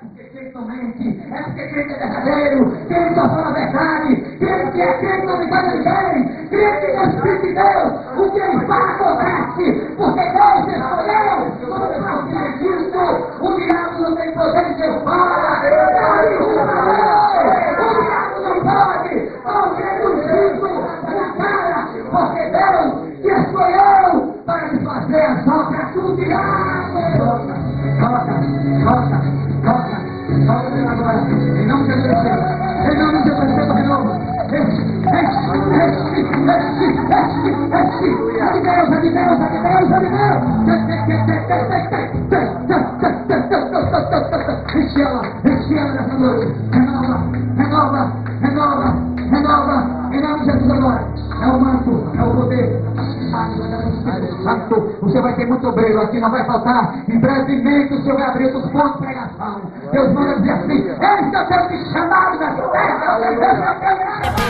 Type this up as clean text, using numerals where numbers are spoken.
porque crente não mente, é porque crente é verdadeiro, crente só fala a verdade, crente é crente não engana ninguém, crente é o Espírito de Deus, o que ele fala acontece, porque Deus escolheu, como próprio Cristo, o diabo não tem poder de ser fora, o diabo não pode, porque o Cristo, o cara, porque Deus te escolheu para te fazer as obras do diabo. Toca agora, em nome de Jesus, em nome de Jesus, de novo. Enche ela nessa noite, renova, em nome de Jesus agora. É o manto, é o poder. Santo, você vai ter muito obreiro aqui, não vai faltar. Em brevemente o Senhor vai abrir os pontos de pregação. Deus manda dizer assim: esse é o teu chamado, esse é o teu